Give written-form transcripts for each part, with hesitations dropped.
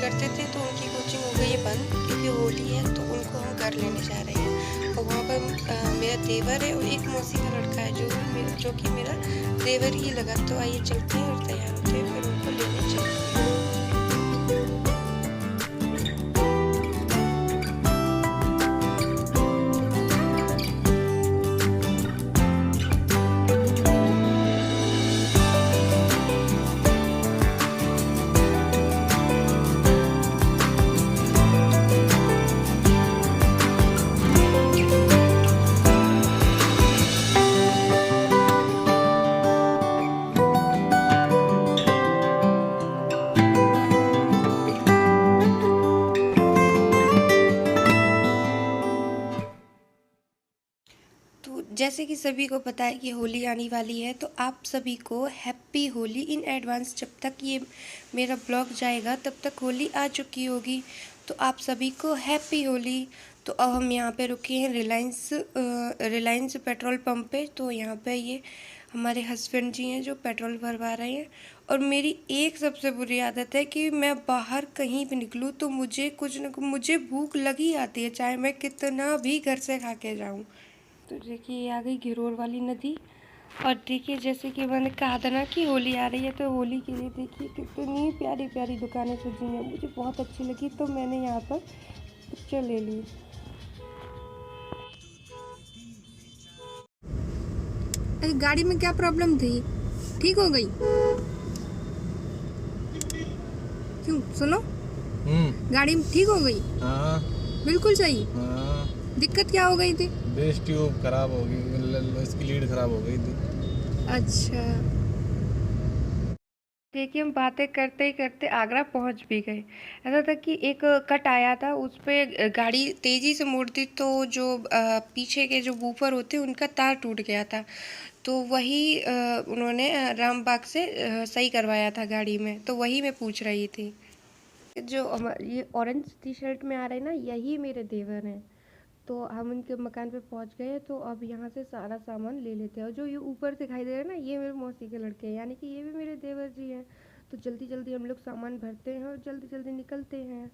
करते थे तो उनकी कोचिंग हो गई है बंद क्योंकि होली है, तो उनको हम घर लेने जा रहे हैं। और वहाँ पर मेरा देवर है और एक मौसी का लड़का है जो कि मेरा देवर ही लगा। तो आइए चलते हैं और तैयार होते हैं, फिर उनको लेने चलते हैं। तो जैसे कि सभी को पता है कि होली आने वाली है, तो आप सभी को हैप्पी होली इन एडवांस। जब तक ये मेरा ब्लॉग जाएगा तब तक होली आ चुकी होगी, तो आप सभी को हैप्पी होली। तो अब हम यहाँ पे रुके हैं रिलायंस पेट्रोल पंप पे। तो यहाँ पे ये हमारे हस्बैंड जी हैं जो पेट्रोल भरवा रहे हैं। और मेरी एक सबसे बुरी आदत है कि मैं बाहर कहीं भी निकलूँ तो मुझे भूख लगी आती है, चाहे मैं कितना भी घर से खा के जाऊँ। तो देखिए ये आ गई घिरोर वाली नदी। और देखिए जैसे कि मैंने कहा था ना कि होली आ रही है, तो होली के लिए देखिए कितनी प्यारी प्यारी दुकानें सजी हैं, मुझे बहुत अच्छी लगी तो मैंने यहाँ पर पिक्चर ले ली। अरे गाड़ी में क्या प्रॉब्लम थी? ठीक हो गई? क्यों? सुनो, गाड़ी ठीक हो गई? हाँ बिल्कुल सही। हाँ। दिक्कत क्या हो गई थी? बेस ट्यूब खराब हो गई, इसकी लीड खराब हो गई थी। अच्छा। देखिए हम बातें करते ही करते आगरा पहुंच भी गए। ऐसा था कि एक कट आया था, उस पे गाड़ी तेज़ी से मोड़ दी तो जो पीछे के जो बूफर होते हैं उनका तार टूट गया था। तो वही उन्होंने रामबाग से सही करवाया था गाड़ी में। तो वही मैं पूछ रही थी। जो ये ऑरेंज टी शर्ट में आ रहे हैं ना, यही मेरे देवर हैं। तो हम उनके मकान पे पहुंच गए। तो अब यहाँ से सारा सामान ले लेते हैं। और जो ये ऊपर दिखाई दे रहा है ना, ये मेरे मौसी के लड़के हैं, यानी कि ये भी मेरे देवर जी हैं। तो जल्दी जल्दी हम लोग सामान भरते हैं और जल्दी जल्दी निकलते हैं।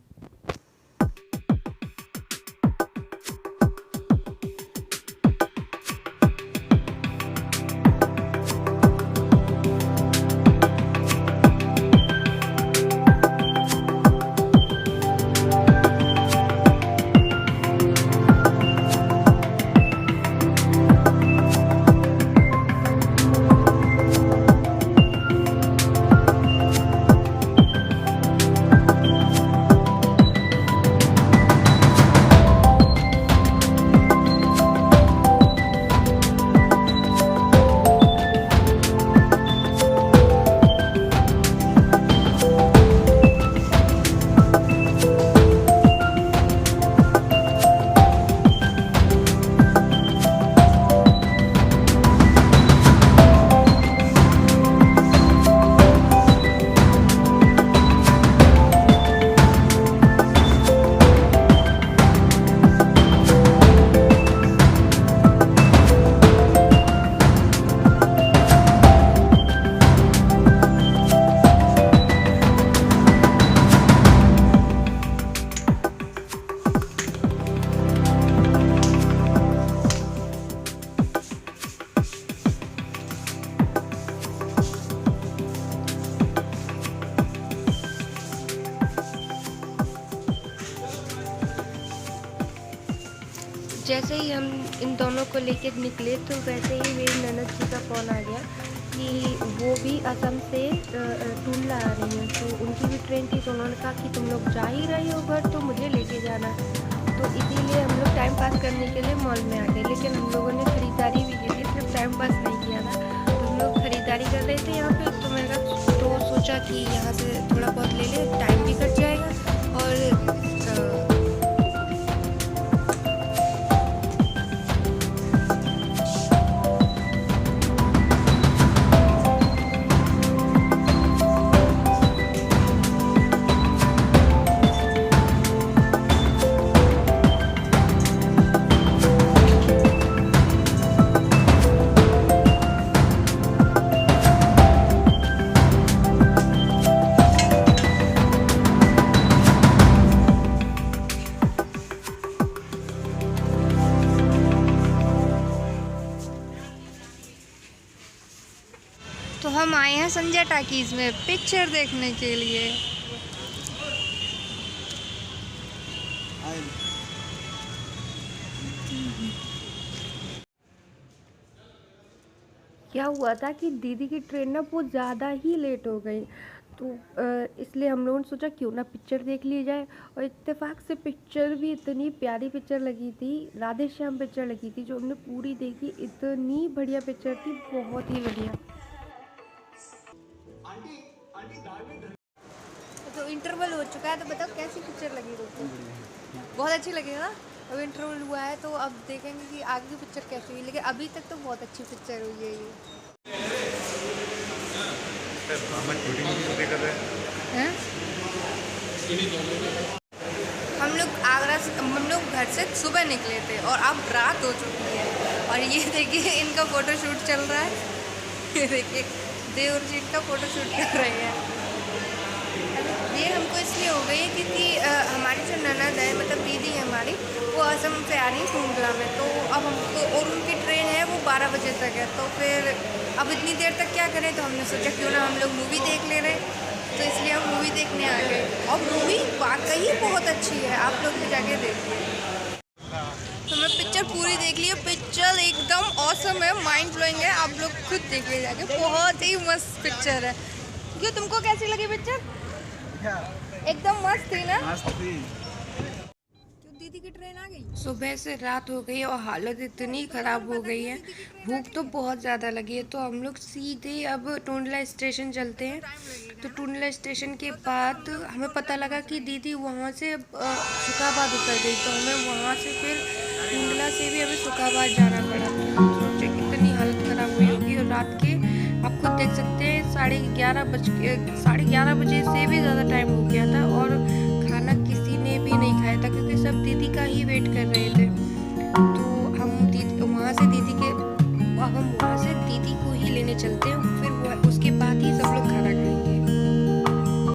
जैसे ही हम इन दोनों को लेकर निकले तो वैसे ही मेरी ननद जी का फ़ोन आ गया कि वो भी असम से टूंडला आ रही हैं। तो उनकी भी ट्रेन थी, तो उन्होंने कहा कि तुम लोग जा ही रहे हो घर, तो मुझे लेके जाना। तो इसीलिए हम लोग टाइम पास करने के लिए मॉल में आ गए। लेकिन हम लोगों ने ख़रीदारी भी की थी, सिर्फ टाइम पास नहीं किया था। तो हम लोग ख़रीदारी कर रहे थे यहाँ पे। तो मैंने तो सोचा कि यहाँ से थोड़ा बहुत ले ले, टाइम भी कट जाएगा। और हम आए हैं संजय टाकीज में पिक्चर देखने के लिए। क्या हुआ था कि दीदी की ट्रेन ना बहुत ज़्यादा ही लेट हो गई, तो इसलिए हम लोगों ने सोचा क्यों ना पिक्चर देख ली जाए। और इत्तेफाक से पिक्चर भी इतनी प्यारी पिक्चर लगी थी, राधे श्याम पिक्चर लगी थी, जो हमने पूरी देखी। इतनी बढ़िया पिक्चर थी, बहुत ही बढ़िया। तो इंटरवल हो चुका है, तो बताओ कैसी पिक्चर लगी तुमको? बहुत अच्छी लगी ना। अब इंटरवल हुआ है तो अब देखेंगे कि आगे की पिक्चर कैसी हुई, लेकिन अभी तक तो बहुत अच्छी पिक्चर हुई है ये। हैं? हम लोग घर से सुबह निकले थे और अब रात हो चुकी है। और ये देखिए इनका फोटोशूट चल रहा है। ये देखिए देवर जी का फोटोशूट कर रहे हैं। ये हमको इसलिए हो गई है क्योंकि हमारी जो ननद है, मतलब दीदी है हमारी, वो असम से आ रही है टूंडला में। तो अब हमको, और उनकी ट्रेन है वो 12 बजे तक है, तो फिर अब इतनी देर तक क्या करें, तो हमने सोचा क्यों ना हम लोग मूवी देख ले रहे, तो इसलिए हम मूवी देखने आ गए। और मूवी वाकई बहुत अच्छी है, आप लोग भी जाके देखिए। तो मैं पिक्चर पूरी देख ली है, पिक्चर एकदम ऑसम है, माइंड ब्लोइंग है, आप लोग खुद देखिए जाके, बहुत ही मस्त पिक्चर है। क्यों, तुमको कैसी लगी पिक्चर? एकदम मस्त थी ना? मस्त थी। क्यों, दीदी की ट्रेन आ गई? सुबह से रात हो गई और हालत इतनी ख़राब हो गई है, भूख तो बहुत ज़्यादा लगी है। तो हम लोग सीधे अब टूंडला स्टेशन चलते हैं। तो टूंडला स्टेशन के बाद हमें पता लगा कि दीदी वहाँ से सुखाबाद उतर गई, तो हमें वहाँ से फिर टूंडला से भी हमें सुखाबाद जाना पड़ा। सोचे कितनी हालत ख़राब हुई होगी। और रात के आप खुद देख सकते हैं 11:30 बजे से भी ज़्यादा टाइम हो गया था और खाना किसी ने भी नहीं खाया था, क्योंकि सब दीदी का ही वेट कर रहे थे। तो